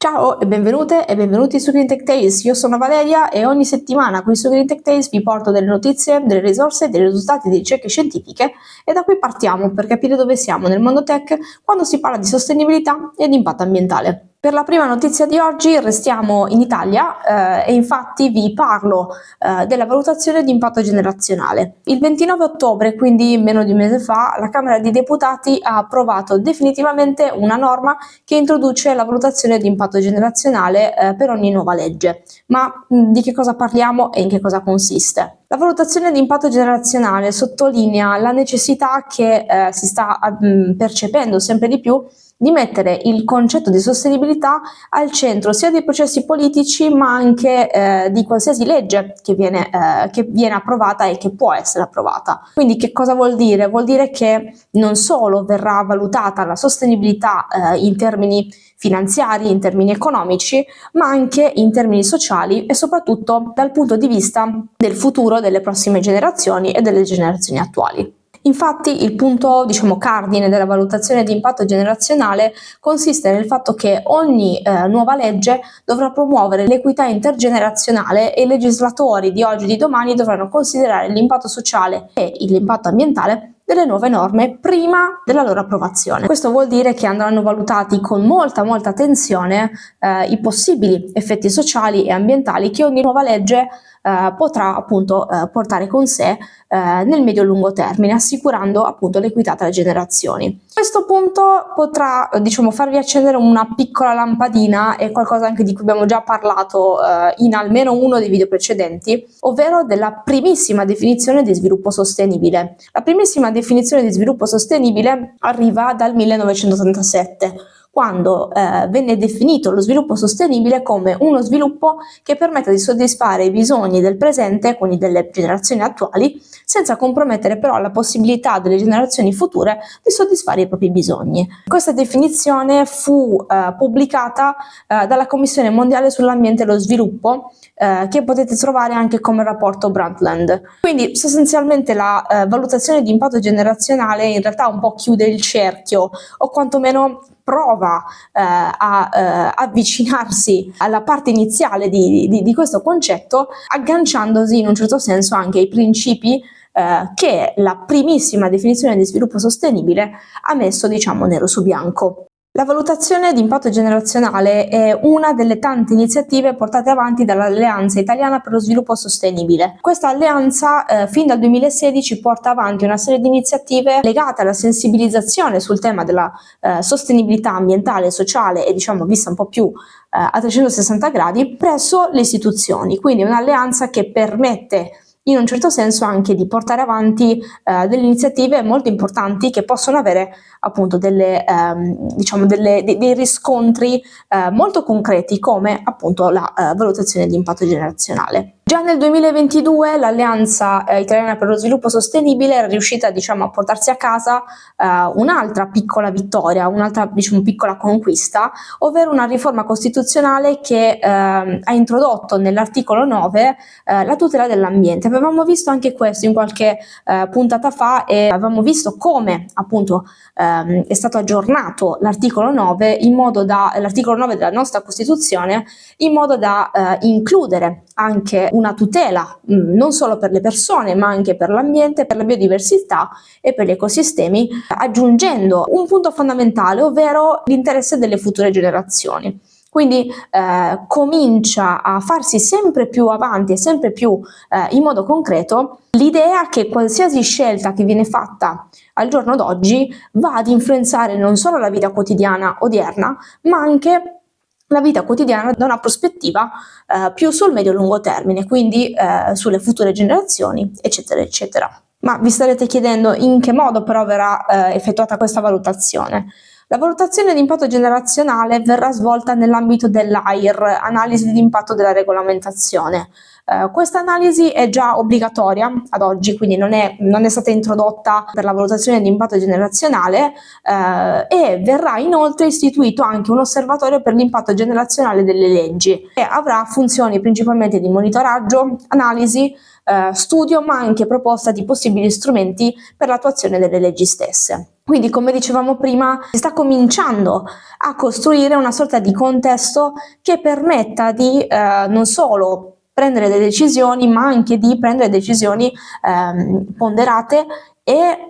Ciao e benvenute e benvenuti su Green Tech Tales, io sono Valeria e ogni settimana qui su Green Tech Tales vi porto delle notizie, delle risorse, dei risultati di ricerche scientifiche e da qui partiamo per capire dove siamo nel mondo tech quando si parla di sostenibilità e di impatto ambientale. Per la prima notizia di oggi restiamo in Italia e infatti vi parlo della valutazione di impatto generazionale. Il 29 ottobre, quindi meno di un mese fa, la Camera dei Deputati ha approvato definitivamente una norma che introduce la valutazione di impatto generazionale per ogni nuova legge. Ma di che cosa parliamo e in che cosa consiste? La valutazione di impatto generazionale sottolinea la necessità che si sta percependo sempre di più di mettere il concetto di sostenibilità al centro sia dei processi politici ma anche di qualsiasi legge che viene approvata e che può essere approvata. Quindi che cosa vuol dire? Vuol dire che non solo verrà valutata la sostenibilità in termini finanziari, in termini economici, ma anche in termini sociali e soprattutto dal punto di vista del futuro delle prossime generazioni e delle generazioni attuali. Infatti il punto, cardine della valutazione di impatto generazionale consiste nel fatto che ogni nuova legge dovrà promuovere l'equità intergenerazionale e i legislatori di oggi e di domani dovranno considerare l'impatto sociale e l'impatto ambientale delle nuove norme prima della loro approvazione. Questo vuol dire che andranno valutati con molta attenzione i possibili effetti sociali e ambientali che ogni nuova legge potrà appunto portare con sé nel medio-lungo termine, assicurando appunto l'equità tra generazioni. Questo punto potrà farvi accendere una piccola lampadina e qualcosa anche di cui abbiamo già parlato in almeno uno dei video precedenti, ovvero della primissima definizione di sviluppo sostenibile. La primissima definizione di sviluppo sostenibile arriva dal 1987, quando venne definito lo sviluppo sostenibile come uno sviluppo che permetta di soddisfare i bisogni del presente, quindi delle generazioni attuali, senza compromettere però la possibilità delle generazioni future di soddisfare i propri bisogni. Questa definizione fu pubblicata dalla Commissione Mondiale sull'Ambiente e lo Sviluppo, che potete trovare anche come rapporto Brundtland. Quindi sostanzialmente la valutazione di impatto generazionale in realtà un po' chiude il cerchio, o quantomeno prova a avvicinarsi alla parte iniziale di questo concetto, agganciandosi in un certo senso anche ai principi che la primissima definizione di sviluppo sostenibile ha messo nero su bianco. La valutazione di impatto generazionale è una delle tante iniziative portate avanti dall'Alleanza Italiana per lo Sviluppo Sostenibile. Questa alleanza fin dal 2016 porta avanti una serie di iniziative legate alla sensibilizzazione sul tema della sostenibilità ambientale, sociale e vista un po' più a 360 gradi presso le istituzioni. Quindi è un'alleanza che permette in un certo senso anche di portare avanti delle iniziative molto importanti che possono avere appunto dei riscontri molto concreti, come appunto la valutazione di impatto generazionale. Già nel 2022 l'Alleanza Italiana per lo Sviluppo Sostenibile era riuscita a portarsi a casa un'altra piccola vittoria, un'altra piccola conquista, ovvero una riforma costituzionale che ha introdotto nell'articolo 9 la tutela dell'ambiente. Avevamo visto anche questo in qualche puntata fa e avevamo visto come appunto è stato aggiornato l'articolo 9 l'articolo 9 della nostra Costituzione, in modo da includere anche una tutela non solo per le persone ma anche per l'ambiente, per la biodiversità e per gli ecosistemi, aggiungendo un punto fondamentale, ovvero l'interesse delle future generazioni. Quindi comincia a farsi sempre più avanti e sempre più in modo concreto l'idea che qualsiasi scelta che viene fatta al giorno d'oggi va ad influenzare non solo la vita quotidiana odierna, ma anche la vita quotidiana da una prospettiva più sul medio-lungo termine, quindi sulle future generazioni, eccetera, eccetera. Ma vi starete chiedendo in che modo però verrà effettuata questa valutazione? La valutazione di impatto generazionale verrà svolta nell'ambito dell'AIR, analisi di impatto della regolamentazione. Questa analisi è già obbligatoria ad oggi, quindi non è stata introdotta per la valutazione di impatto generazionale e verrà inoltre istituito anche un osservatorio per l'impatto generazionale delle leggi, che avrà funzioni principalmente di monitoraggio, analisi, studio, ma anche proposta di possibili strumenti per l'attuazione delle leggi stesse. Quindi, come dicevamo prima, si sta cominciando a costruire una sorta di contesto che permetta di non solo prendere delle decisioni, ma anche di prendere decisioni ponderate e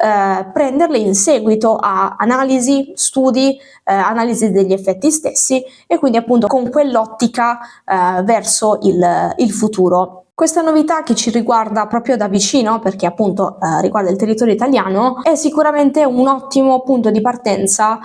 prenderle in seguito a analisi, studi, analisi degli effetti stessi e quindi appunto con quell'ottica verso il futuro. Questa novità che ci riguarda proprio da vicino, perché appunto riguarda il territorio italiano, è sicuramente un ottimo punto di partenza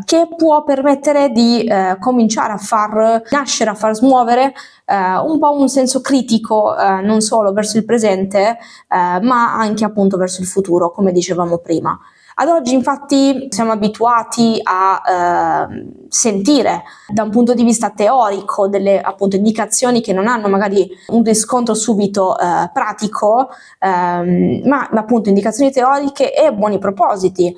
che può permettere di cominciare a far nascere, a far smuovere un po' un senso critico non solo verso il presente, ma anche appunto verso il futuro, come dicevamo prima. Ad oggi infatti siamo abituati a sentire da un punto di vista teorico delle appunto indicazioni che non hanno magari un riscontro subito pratico, ma appunto indicazioni teoriche e buoni propositi,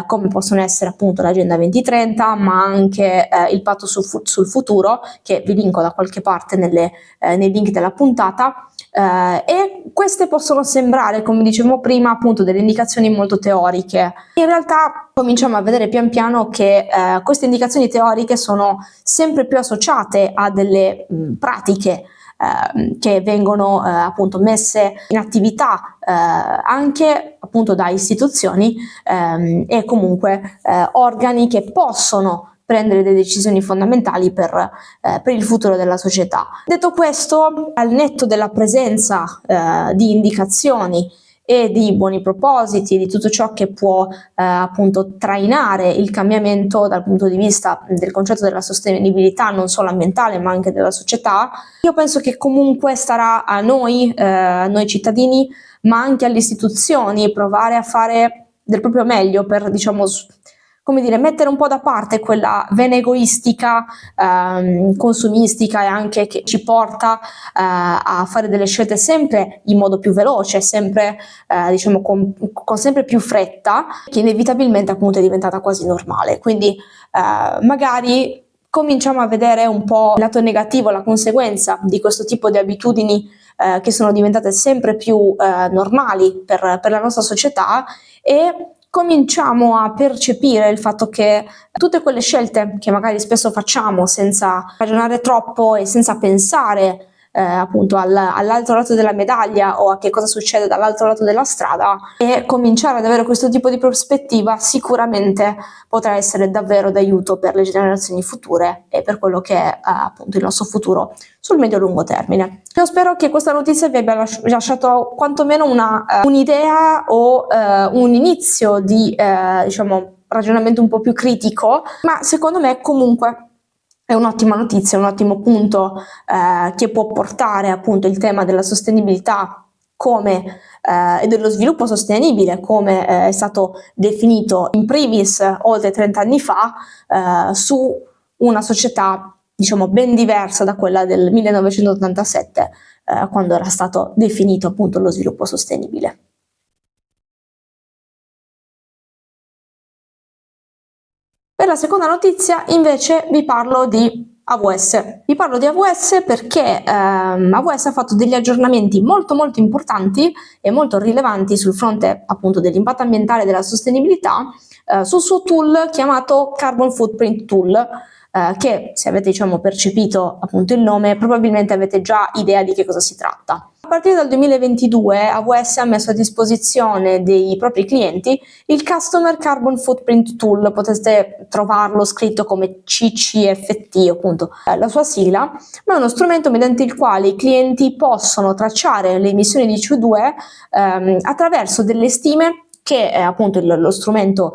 come possono essere appunto l'Agenda 2030, ma anche il patto sul futuro, che vi linko da qualche parte nei link della puntata. E queste possono sembrare, come dicevamo prima, appunto delle indicazioni molto teoriche. In realtà cominciamo a vedere pian piano che queste indicazioni teoriche sono sempre più associate a delle pratiche che vengono appunto messe in attività anche appunto da istituzioni e comunque organi che possono prendere delle decisioni fondamentali per il futuro della società. Detto questo, al netto della presenza di indicazioni e di buoni propositi, di tutto ciò che può appunto trainare il cambiamento dal punto di vista del concetto della sostenibilità non solo ambientale ma anche della società, io penso che comunque starà a noi cittadini, ma anche alle istituzioni provare a fare del proprio meglio per, diciamo, come dire, mettere un po' da parte quella vena egoistica, consumistica e anche che ci porta a fare delle scelte sempre in modo più veloce, sempre diciamo con sempre più fretta, che inevitabilmente appunto è diventata quasi normale. Quindi magari cominciamo a vedere un po' il lato negativo, la conseguenza di questo tipo di abitudini che sono diventate sempre più normali per la nostra società e cominciamo a percepire il fatto che tutte quelle scelte che magari spesso facciamo senza ragionare troppo e senza pensare appunto all'altro lato della medaglia o a che cosa succede dall'altro lato della strada e cominciare ad avere questo tipo di prospettiva sicuramente potrà essere davvero d'aiuto per le generazioni future e per quello che è appunto il nostro futuro sul medio-lungo termine. Io spero che questa notizia vi abbia lasciato quantomeno un'idea o un inizio di diciamo ragionamento un po' più critico, ma secondo me comunque è un'ottima notizia, un ottimo punto che può portare appunto il tema della sostenibilità come e dello sviluppo sostenibile come è stato definito in primis oltre 30 anni fa su una società diciamo ben diversa da quella del 1987 quando era stato definito appunto lo sviluppo sostenibile. Per la seconda notizia invece vi parlo di AWS. Vi parlo di AWS perché AWS ha fatto degli aggiornamenti molto importanti e molto rilevanti sul fronte appunto dell'impatto ambientale e della sostenibilità sul suo tool chiamato Carbon Footprint Tool, che se avete diciamo percepito appunto il nome probabilmente avete già idea di che cosa si tratta. A partire dal 2022 AWS ha messo a disposizione dei propri clienti il Customer Carbon Footprint Tool, potete trovarlo scritto come CCFT, appunto la sua sigla, ma è uno strumento mediante il quale i clienti possono tracciare le emissioni di CO2 attraverso delle stime che appunto lo strumento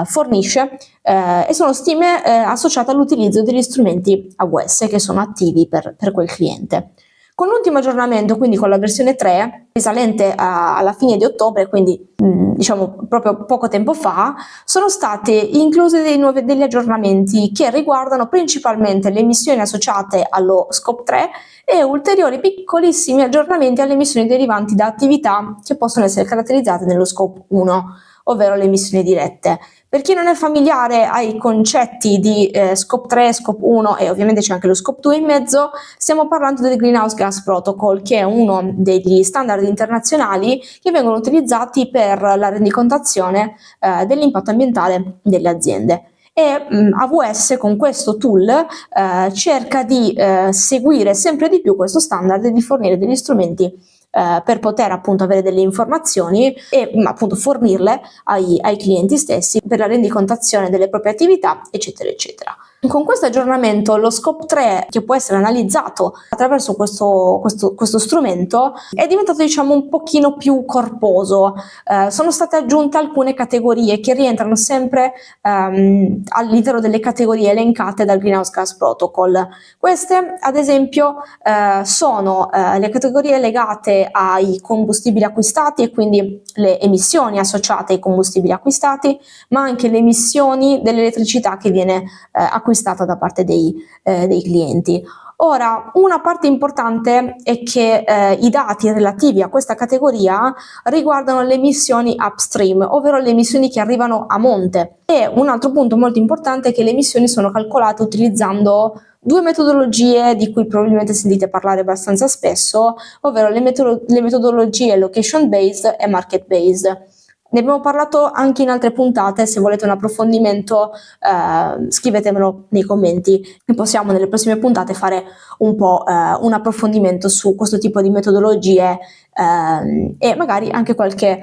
fornisce e sono stime associate all'utilizzo degli strumenti AWS che sono attivi per quel cliente. Con l'ultimo aggiornamento, quindi con la versione 3, risalente alla fine di ottobre, quindi diciamo proprio poco tempo fa, sono state incluse degli aggiornamenti che riguardano principalmente le emissioni associate allo Scope 3 e ulteriori piccolissimi aggiornamenti alle emissioni derivanti da attività che possono essere caratterizzate nello Scope 1. ovvero le emissioni dirette. Per chi non è familiare ai concetti di Scope 3, Scope 1 e ovviamente c'è anche lo Scope 2 in mezzo, stiamo parlando del Greenhouse Gas Protocol, che è uno degli standard internazionali che vengono utilizzati per la rendicontazione dell'impatto ambientale delle aziende. E AWS con questo tool cerca di seguire sempre di più questo standard e di fornire degli strumenti per poter appunto avere delle informazioni e appunto fornirle ai clienti stessi per la rendicontazione delle proprie attività, eccetera, eccetera. Con questo aggiornamento lo Scope 3, che può essere analizzato attraverso questo strumento, è diventato diciamo un pochino più corposo. Sono state aggiunte alcune categorie che rientrano sempre all'interno delle categorie elencate dal Greenhouse Gas Protocol. Queste ad esempio sono le categorie legate ai combustibili acquistati e quindi le emissioni associate ai combustibili acquistati, ma anche le emissioni dell'elettricità che viene acquistata da parte dei clienti. Ora, una parte importante è che i dati relativi a questa categoria riguardano le emissioni upstream, ovvero le emissioni che arrivano a monte. E un altro punto molto importante è che le emissioni sono calcolate utilizzando due metodologie di cui probabilmente sentite parlare abbastanza spesso, ovvero le metodologie location based e market based. Ne abbiamo parlato anche in altre puntate, se volete un approfondimento scrivetemelo nei commenti e possiamo nelle prossime puntate fare un po' un approfondimento su questo tipo di metodologie e magari anche qualche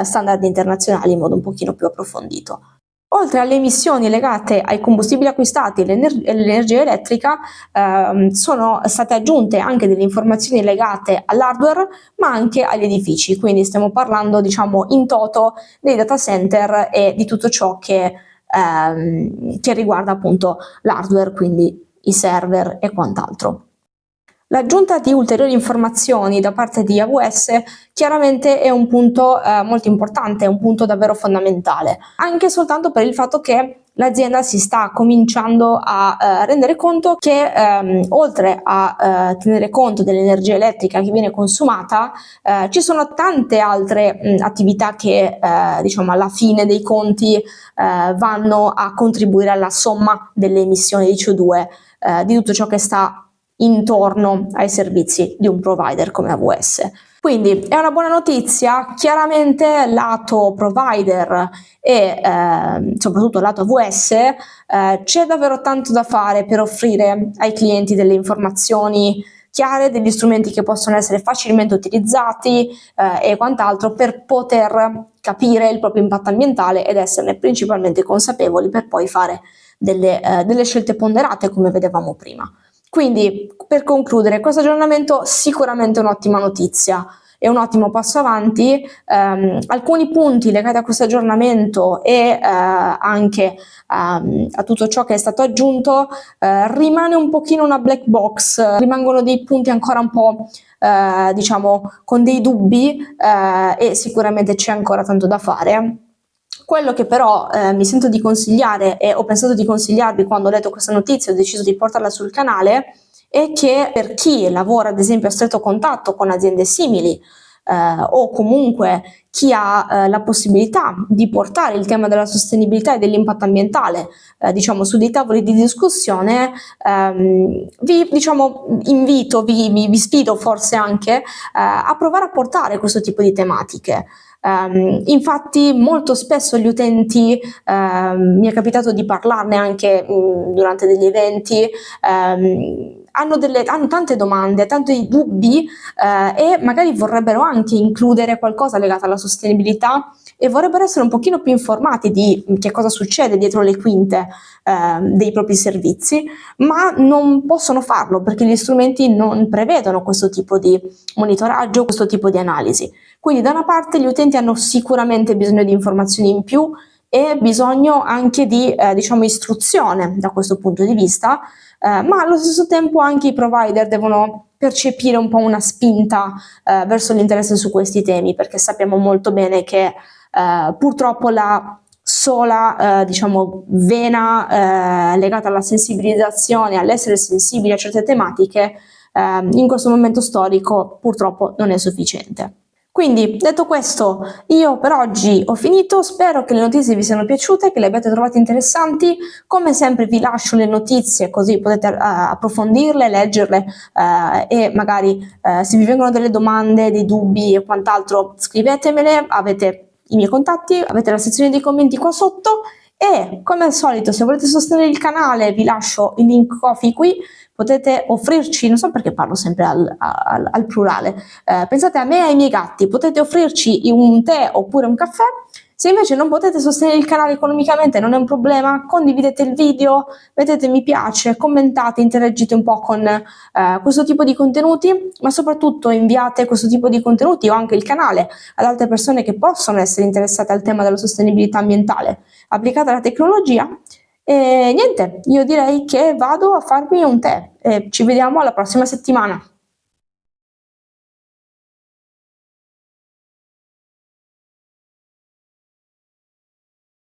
standard internazionale in modo un pochino più approfondito. Oltre alle emissioni legate ai combustibili acquistati e all'energia elettrica, sono state aggiunte anche delle informazioni legate all'hardware, ma anche agli edifici. Quindi stiamo parlando, diciamo, in toto dei data center e di tutto ciò che riguarda appunto l'hardware, quindi i server e quant'altro. L'aggiunta di ulteriori informazioni da parte di AWS chiaramente è un punto molto importante, è un punto davvero fondamentale, anche soltanto per il fatto che l'azienda si sta cominciando a rendere conto che oltre a tenere conto dell'energia elettrica che viene consumata, ci sono tante altre attività che diciamo alla fine dei conti vanno a contribuire alla somma delle emissioni di CO2 di tutto ciò che sta intorno ai servizi di un provider come AWS. Quindi è una buona notizia, chiaramente lato provider e soprattutto lato AWS c'è davvero tanto da fare per offrire ai clienti delle informazioni chiare, degli strumenti che possono essere facilmente utilizzati e quant'altro per poter capire il proprio impatto ambientale ed esserne principalmente consapevoli per poi fare delle scelte ponderate come vedevamo prima. Quindi, per concludere, questo aggiornamento sicuramente è un'ottima notizia, è un ottimo passo avanti. Alcuni punti legati a questo aggiornamento e anche a tutto ciò che è stato aggiunto rimane un pochino una black box, rimangono dei punti ancora un po' diciamo con dei dubbi e sicuramente c'è ancora tanto da fare. Quello che però mi sento di consigliare e ho pensato di consigliarvi quando ho letto questa notizia e ho deciso di portarla sul canale è che per chi lavora ad esempio a stretto contatto con aziende simili o comunque chi ha la possibilità di portare il tema della sostenibilità e dell'impatto ambientale diciamo su dei tavoli di discussione, vi diciamo invito, vi sfido forse anche a provare a portare questo tipo di tematiche. Infatti molto spesso gli utenti, mi è capitato di parlarne anche durante degli eventi, hanno tante domande, tanti dubbi e magari vorrebbero anche includere qualcosa legato alla sostenibilità e vorrebbero essere un pochino più informati di che cosa succede dietro le quinte dei propri servizi, ma non possono farlo perché gli strumenti non prevedono questo tipo di monitoraggio, questo tipo di analisi. Quindi da una parte gli utenti hanno sicuramente bisogno di informazioni in più e bisogno anche di diciamo istruzione da questo punto di vista, ma allo stesso tempo anche i provider devono percepire un po' una spinta verso l'interesse su questi temi, perché sappiamo molto bene che purtroppo la sola diciamo vena legata alla sensibilizzazione, all'essere sensibili a certe tematiche in questo momento storico purtroppo non è sufficiente. Quindi, detto questo, io per oggi ho finito, spero che le notizie vi siano piaciute, che le abbiate trovate interessanti. Come sempre vi lascio le notizie così potete approfondirle, leggerle e magari se vi vengono delle domande, dei dubbi e quant'altro scrivetemele, avete i miei contatti, avete la sezione dei commenti qua sotto e come al solito se volete sostenere il canale vi lascio il link Ko-fi qui, potete offrirci, non so perché parlo sempre al plurale, pensate a me e ai miei gatti, potete offrirci un tè oppure un caffè. Se invece non potete sostenere il canale economicamente non è un problema, condividete il video, mettete mi piace, commentate, interagite un po' con questo tipo di contenuti, ma soprattutto inviate questo tipo di contenuti o anche il canale ad altre persone che possono essere interessate al tema della sostenibilità ambientale applicata alla tecnologia. E niente, io direi che vado a farmi un tè e ci vediamo alla prossima settimana.